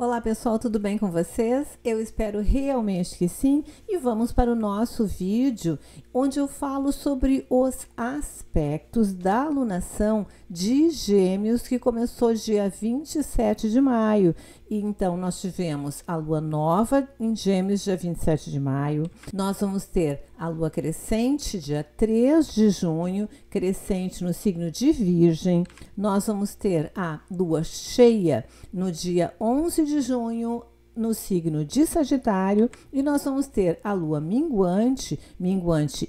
Olá pessoal, tudo bem com vocês? Eu espero realmente que sim, e vamos para o nosso vídeo onde eu falo sobre os aspectos da alunação de Gêmeos que começou dia 27 de maio. E então nós tivemos a lua nova em Gêmeos dia 27 de maio. Nós vamos ter a lua crescente dia 3 de junho, crescente no signo de Virgem. Nós vamos ter a lua cheia no dia 11 de junho, no signo de Sagitário, e nós vamos ter a lua minguante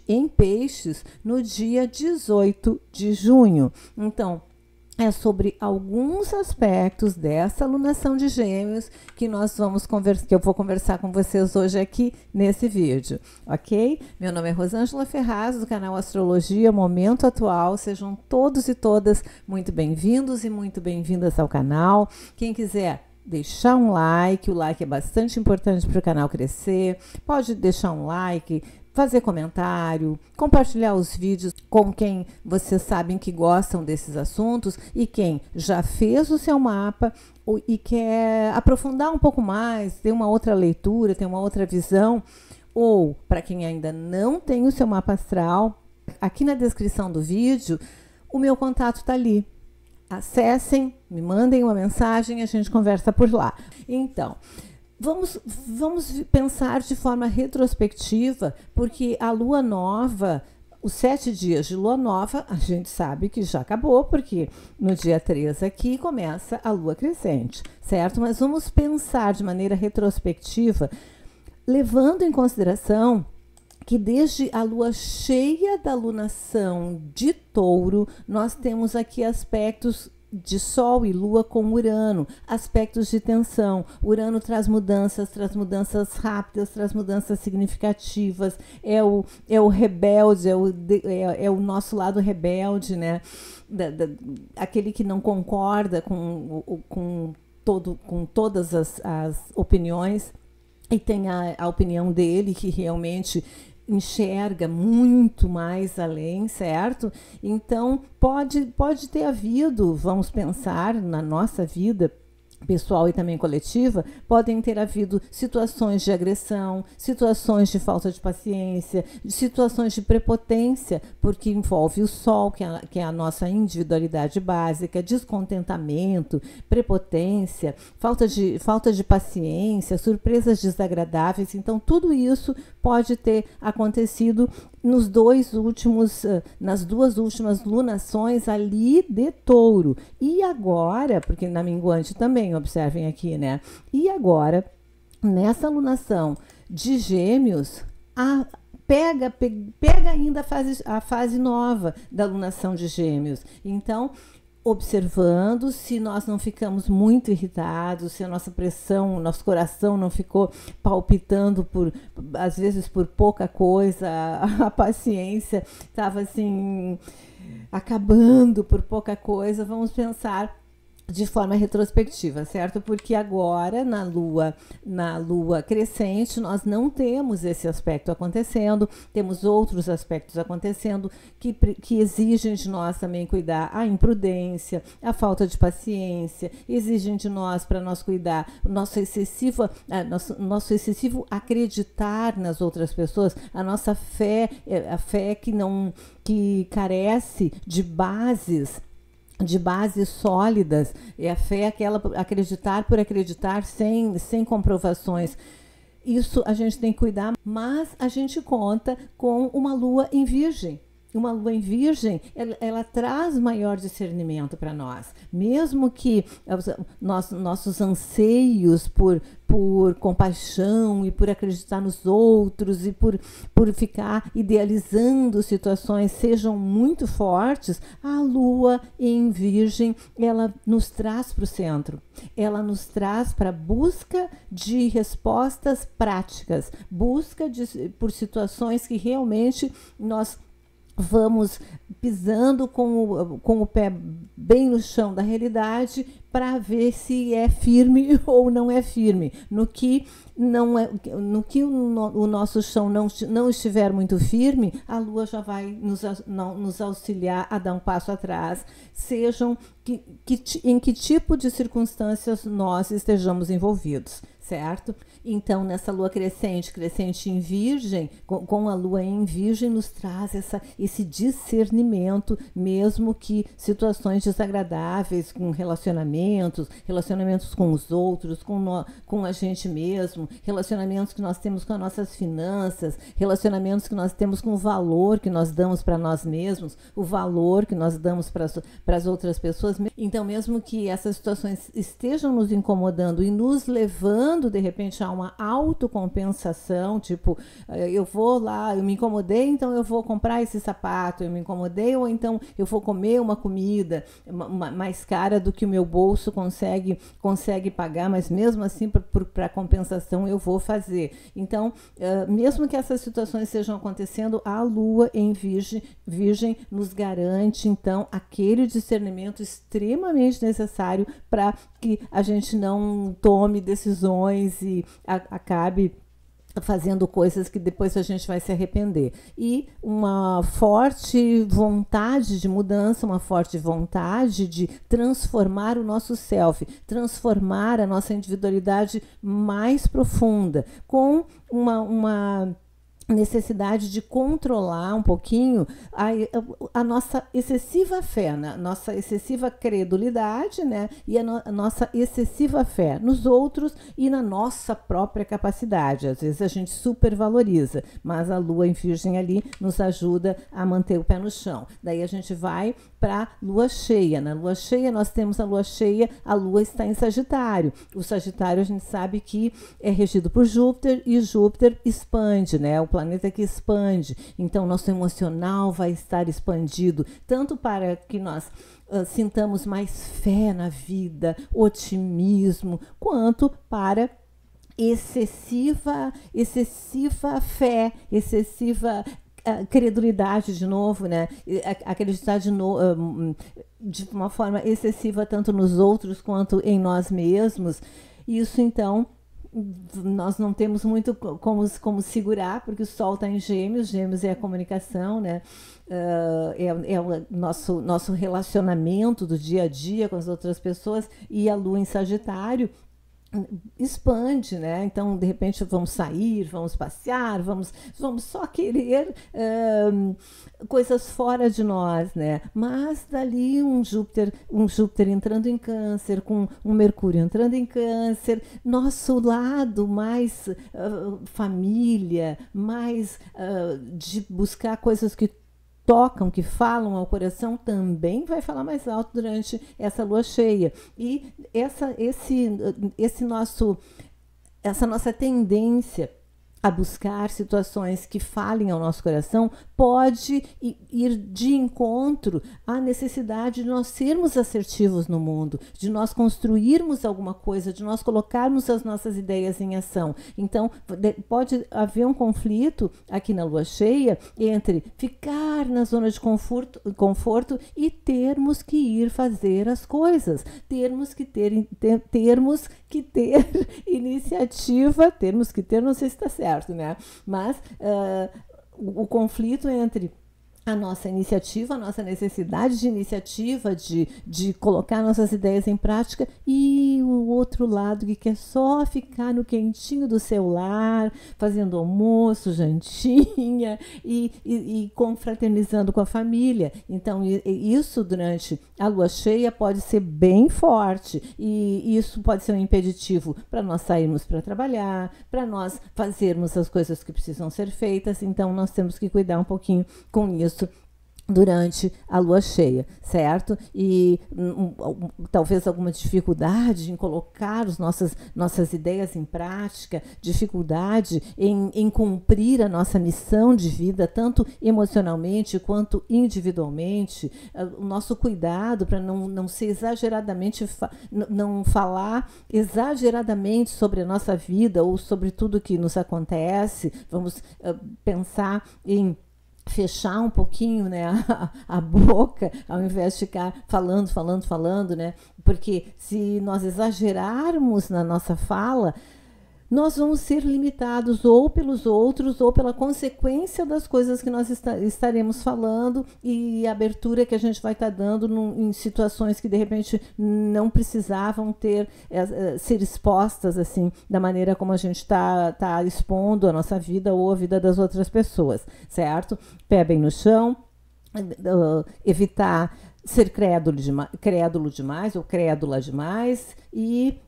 em Peixes, no dia 18 de junho. Então, é sobre alguns aspectos dessa alunação de Gêmeos que nós vamos conversar, que eu vou conversar com vocês hoje aqui nesse vídeo, ok? Meu nome é Rosângela Ferraz, do canal Astrologia Momento Atual. Sejam todos e todas muito bem-vindos e muito bem-vindas ao canal. Quem quiser deixar um like, o like é bastante importante para o canal crescer. Pode deixar um like, fazer comentário, compartilhar os vídeos com quem vocês sabem que gostam desses assuntos e quem já fez o seu mapa e quer aprofundar um pouco mais, ter uma outra leitura, ter uma outra visão, ou para quem ainda não tem o seu mapa astral, aqui na descrição do vídeo o meu contato está ali. Acessem, me mandem uma mensagem e a gente conversa por lá. Então, vamos pensar de forma retrospectiva, porque a lua nova, os 7 dias de lua nova, a gente sabe que já acabou, porque no dia 3 aqui começa a lua crescente, certo? Mas vamos pensar de maneira retrospectiva, levando em consideração que desde a lua cheia da lunação de Touro, nós temos aqui aspectos de Sol e Lua com Urano, aspectos de tensão. Urano traz mudanças rápidas, traz mudanças significativas, é o rebelde, é o nosso lado rebelde, né? Aquele que não concorda com todas as opiniões e tem a opinião dele que realmente enxerga muito mais além, certo? Então, pode ter havido, vamos pensar na nossa vida pessoal e também coletiva, podem ter havido situações de agressão, situações de falta de paciência, situações de prepotência, porque envolve o Sol, que é a nossa individualidade básica, descontentamento, prepotência, falta de paciência, surpresas desagradáveis. Então, tudo isso pode ter acontecido nas duas últimas lunações ali de Touro. E agora, porque na minguante também, observem aqui, né? E agora, nessa lunação de Gêmeos, pega ainda a fase nova da lunação de Gêmeos. Então, observando se nós não ficamos muito irritados, se a nossa pressão, nosso coração não ficou palpitando às vezes por pouca coisa, a paciência estava assim acabando por pouca coisa. Vamos pensar de forma retrospectiva, certo? Porque agora na lua crescente nós não temos esse aspecto acontecendo, temos outros aspectos acontecendo que exigem de nós também cuidar a imprudência, a falta de paciência, exigem de nós, para nós cuidar, nosso excessivo acreditar nas outras pessoas, a nossa fé, a fé que carece de bases sólidas, é a fé aquela acreditar por acreditar sem comprovações. Isso a gente tem que cuidar, mas a gente conta com uma lua em Virgem. Uma lua em Virgem, ela traz maior discernimento para nós, mesmo que nossos anseios por compaixão e por acreditar nos outros e por ficar idealizando situações sejam muito fortes. A lua em Virgem, ela nos traz para o centro, ela nos traz para a busca de respostas práticas, busca por situações que realmente nós vamos pisando com o pé bem no chão da realidade para ver se é firme ou não é firme. No que o nosso chão não estiver muito firme, a Lua já vai nos auxiliar a dar um passo atrás, sejam em que tipo de circunstâncias nós estejamos envolvidos, certo? Então, nessa lua crescente em Virgem, com a lua em Virgem, nos traz esse discernimento, mesmo que situações desagradáveis, com relacionamentos com os outros, com a gente mesmo, relacionamentos que nós temos com as nossas finanças, relacionamentos que nós temos com o valor que nós damos para nós mesmos, o valor que nós damos para as outras pessoas. Então, mesmo que essas situações estejam nos incomodando e nos levando, de repente, a uma autocompensação, tipo, eu vou lá, eu me incomodei, então eu vou comprar esse sapato, eu me incomodei, ou então eu vou comer uma comida mais cara do que o meu bolso consegue pagar, mas mesmo assim, para compensação, eu vou fazer. Então, mesmo que essas situações estejam acontecendo, a Lua em Virgem nos garante, então, aquele discernimento extremamente necessário para que a gente não tome decisões e acabe fazendo coisas que depois a gente vai se arrepender. E uma forte vontade de mudança, uma forte vontade de transformar o nosso self, transformar a nossa individualidade mais profunda, com uma necessidade de controlar um pouquinho a nossa excessiva fé, né? Nossa excessiva credulidade, né? E a nossa excessiva fé nos outros e na nossa própria capacidade. Às vezes a gente supervaloriza, mas a Lua em Virgem ali nos ajuda a manter o pé no chão. Daí a gente vai para Lua cheia. Na Lua cheia nós temos a Lua cheia, a Lua está em Sagitário. O Sagitário a gente sabe que é regido por Júpiter e Júpiter expande, né? O planeta que expande. Então nosso emocional vai estar expandido, tanto para que nós sintamos mais fé na vida, otimismo, quanto para excessiva fé, excessiva credulidade de novo, né? Acreditar de uma forma excessiva tanto nos outros quanto em nós mesmos. Isso, então, nós não temos muito como segurar, porque o Sol está em Gêmeos é a comunicação, né? É o nosso relacionamento do dia a dia com as outras pessoas, e a Lua em Sagitário expande, né? Então, de repente, vamos sair, vamos passear, vamos só querer coisas fora de nós, né? Mas dali um Júpiter entrando em Câncer, com um Mercúrio entrando em Câncer, nosso lado mais família, mais de buscar coisas que tocam, que falam ao coração, também vai falar mais alto durante essa lua cheia. E essa nossa tendência a buscar situações que falem ao nosso coração pode ir de encontro à necessidade de nós sermos assertivos no mundo, de nós construirmos alguma coisa, de nós colocarmos as nossas ideias em ação. Então, pode haver um conflito aqui na lua cheia entre ficar na zona de conforto e termos que ir fazer as coisas, termos que ter iniciativa, não sei se está certo, né? Mas o conflito entre a nossa iniciativa, a nossa necessidade de iniciativa, de colocar nossas ideias em prática, e o outro lado que quer só ficar no quentinho do celular, fazendo almoço, jantinha e confraternizando com a família. Então, isso durante a lua cheia pode ser bem forte, e isso pode ser um impeditivo para nós sairmos para trabalhar, para nós fazermos as coisas que precisam ser feitas. Então, nós temos que cuidar um pouquinho com isso durante a lua cheia, certo? E talvez alguma dificuldade em colocar nossas ideias em prática, dificuldade em cumprir a nossa missão de vida, tanto emocionalmente quanto individualmente, o nosso cuidado para não ser exageradamente, não falar exageradamente sobre a nossa vida ou sobre tudo que nos acontece. Vamos pensar em fechar um pouquinho, né, a boca, ao invés de ficar falando, né? Porque se nós exagerarmos na nossa fala, nós vamos ser limitados ou pelos outros ou pela consequência das coisas que nós estaremos falando e a abertura que a gente vai estar dando em situações que de repente não precisavam ser expostas assim, da maneira como a gente está expondo a nossa vida ou a vida das outras pessoas, certo? Pé bem no chão, evitar ser crédulo demais ou crédula demais e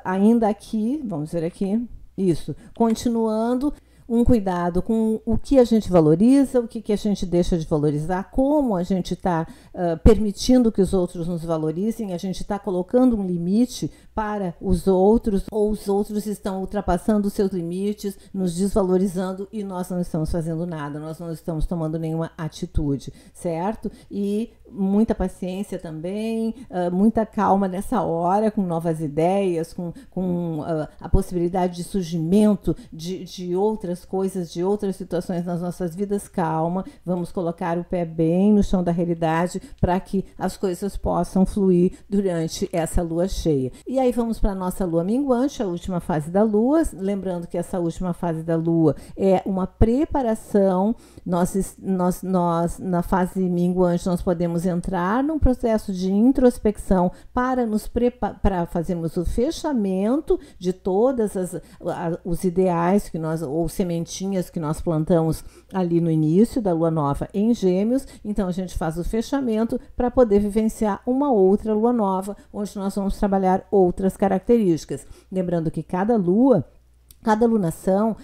ainda aqui, vamos ver aqui, isso, continuando, um cuidado com o que a gente valoriza, o que a gente deixa de valorizar, como a gente está permitindo que os outros nos valorizem, a gente está colocando um limite para os outros, ou os outros estão ultrapassando os seus limites, nos desvalorizando e nós não estamos fazendo nada, nós não estamos tomando nenhuma atitude, certo? E muita paciência também, muita calma nessa hora, com novas ideias, com a possibilidade de surgimento de outras coisas, de outras situações nas nossas vidas. Calma, vamos colocar o pé bem no chão da realidade para que as coisas possam fluir durante essa lua cheia. E aí vamos para a nossa lua minguante, a última fase da lua, lembrando que essa última fase da lua é uma preparação. Nós na fase minguante nós podemos entrar num processo de introspecção para fazermos o fechamento de todas os ideais que nós, ou sementinhas que nós plantamos ali no início da lua nova em Gêmeos. Então a gente faz o fechamento para poder vivenciar uma outra lua nova, onde nós vamos trabalhar outras características. Lembrando que cada lunação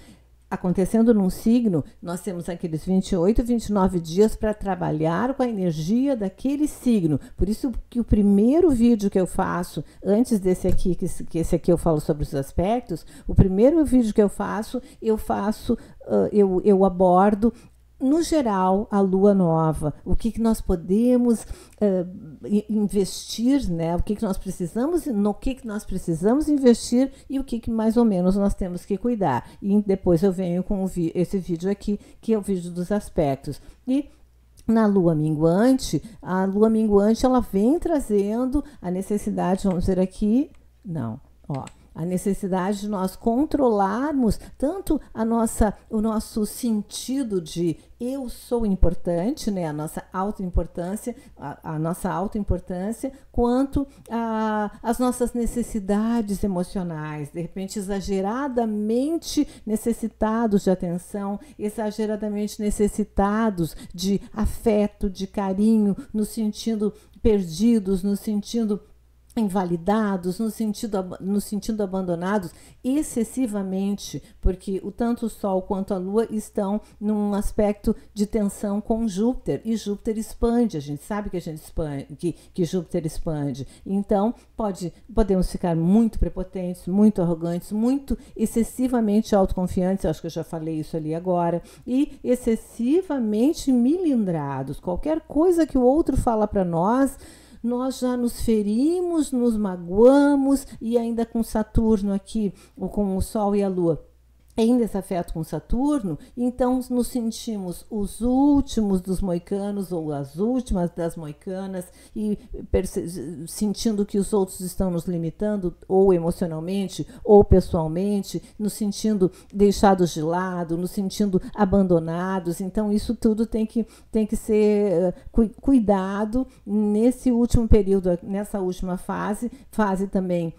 acontecendo num signo, nós temos aqueles 28, 29 dias para trabalhar com a energia daquele signo. Por isso que o primeiro vídeo que eu faço, antes desse aqui, que esse aqui eu falo sobre os aspectos, o primeiro vídeo que eu abordo no geral, a lua nova, o que nós podemos investir, né? O que nós precisamos, no que nós precisamos investir e o que mais ou menos nós temos que cuidar. E depois eu venho com esse vídeo aqui, que é o vídeo dos aspectos. E na lua minguante, ela vem trazendo a necessidade, vamos ver aqui, a necessidade de nós controlarmos tanto o nosso sentido de eu sou importante, né, a nossa autoimportância, quanto as nossas necessidades emocionais, de repente exageradamente necessitados de atenção, exageradamente necessitados de afeto, de carinho, nos sentindo perdidos, nos sentindo invalidados, no sentido abandonados excessivamente, porque tanto o Sol quanto a Lua estão num aspecto de tensão com Júpiter, e Júpiter expande, a gente sabe que que Júpiter expande, então podemos ficar muito prepotentes, muito arrogantes, muito excessivamente autoconfiantes, eu acho que eu já falei isso ali agora, e excessivamente milindrados. Qualquer coisa que o outro fala para nós já nos ferimos, nos magoamos, e ainda com Saturno aqui, ou com o Sol e a Lua em desafeto com Saturno, então nos sentimos os últimos dos moicanos ou as últimas das moicanas e sentindo que os outros estão nos limitando ou emocionalmente ou pessoalmente, nos sentindo deixados de lado, nos sentindo abandonados. Então isso tudo tem que ser cuidado nesse último período, nessa última fase também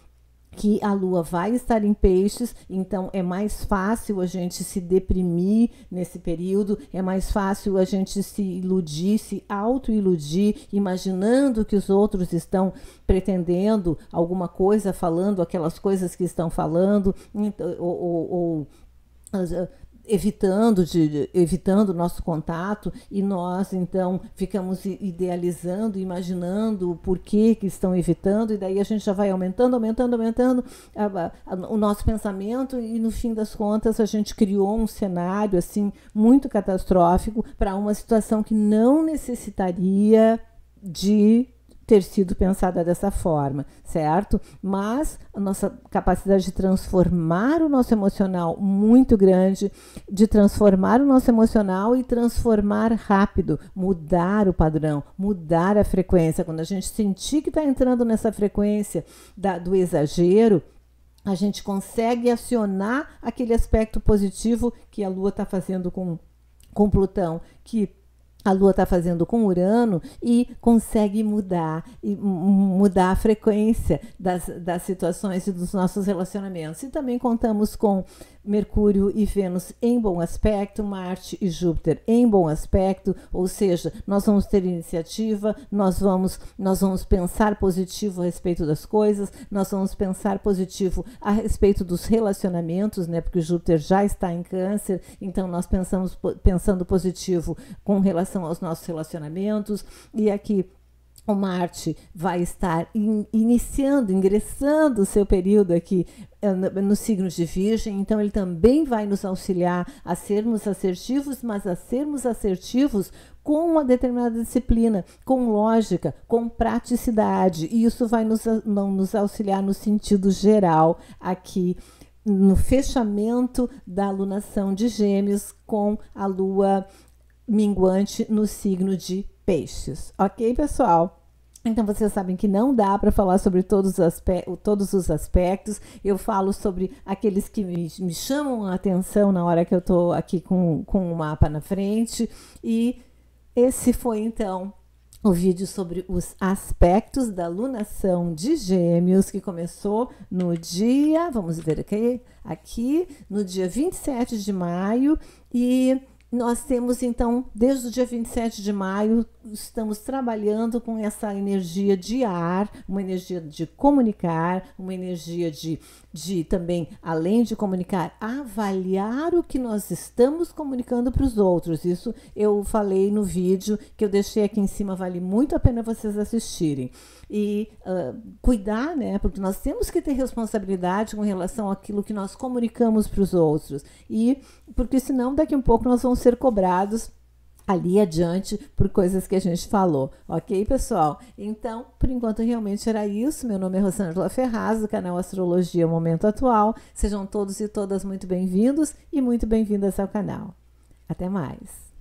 que a Lua vai estar em Peixes, então é mais fácil a gente se deprimir nesse período, é mais fácil a gente se iludir, se auto-iludir, imaginando que os outros estão pretendendo alguma coisa, falando aquelas coisas que estão falando, ou evitando o nosso contato, e nós então ficamos idealizando, imaginando o porquê que estão evitando, e daí a gente já vai aumentando o nosso pensamento, e no fim das contas a gente criou um cenário assim muito catastrófico para uma situação que não necessitaria de ter sido pensada dessa forma, certo? Mas a nossa capacidade de transformar o nosso emocional muito grande, de transformar o nosso emocional e transformar rápido, mudar o padrão, mudar a frequência. Quando a gente sentir que está entrando nessa frequência do exagero, a gente consegue acionar aquele aspecto positivo que a Lua está fazendo com Plutão, que a Lua está fazendo com Urano, e consegue mudar a frequência das situações e dos nossos relacionamentos. E também contamos com Mercúrio e Vênus em bom aspecto, Marte e Júpiter em bom aspecto, ou seja, nós vamos ter iniciativa, nós vamos pensar positivo a respeito das coisas, nós vamos pensar positivo a respeito dos relacionamentos, né? Porque o Júpiter já está em Câncer, então nós pensando positivo com relação aos nossos relacionamentos. E aqui o Marte vai estar ingressando o seu período aqui no signo de Virgem, então ele também vai nos auxiliar a sermos assertivos, mas a sermos assertivos com uma determinada disciplina, com lógica, com praticidade, e isso vai nos auxiliar no sentido geral aqui no fechamento da alunação de Gêmeos com a Lua minguante no signo de Peixes. Ok, pessoal? Então, vocês sabem que não dá para falar sobre todos os aspectos. Eu falo sobre aqueles que me chamam a atenção na hora que eu estou aqui com o mapa na frente. E esse foi, então, o vídeo sobre os aspectos da lunação de Gêmeos, que começou no dia, vamos ver aqui no dia 27 de maio, e nós temos, então, desde o dia 27 de maio, estamos trabalhando com essa energia de ar, uma energia de comunicar, uma energia de também, além de comunicar, avaliar o que nós estamos comunicando para os outros. Isso eu falei no vídeo que eu deixei aqui em cima, vale muito a pena vocês assistirem. E cuidar, né? Porque nós temos que ter responsabilidade com relação àquilo que nós comunicamos para os outros. E porque senão daqui a um pouco nós vamos ser cobrados ali adiante por coisas que a gente falou, ok, pessoal? Então, por enquanto, realmente era isso. Meu nome é Rosângela Ferraz, do canal Astrologia Momento Atual. Sejam todos e todas muito bem-vindos e muito bem-vindas ao canal. Até mais!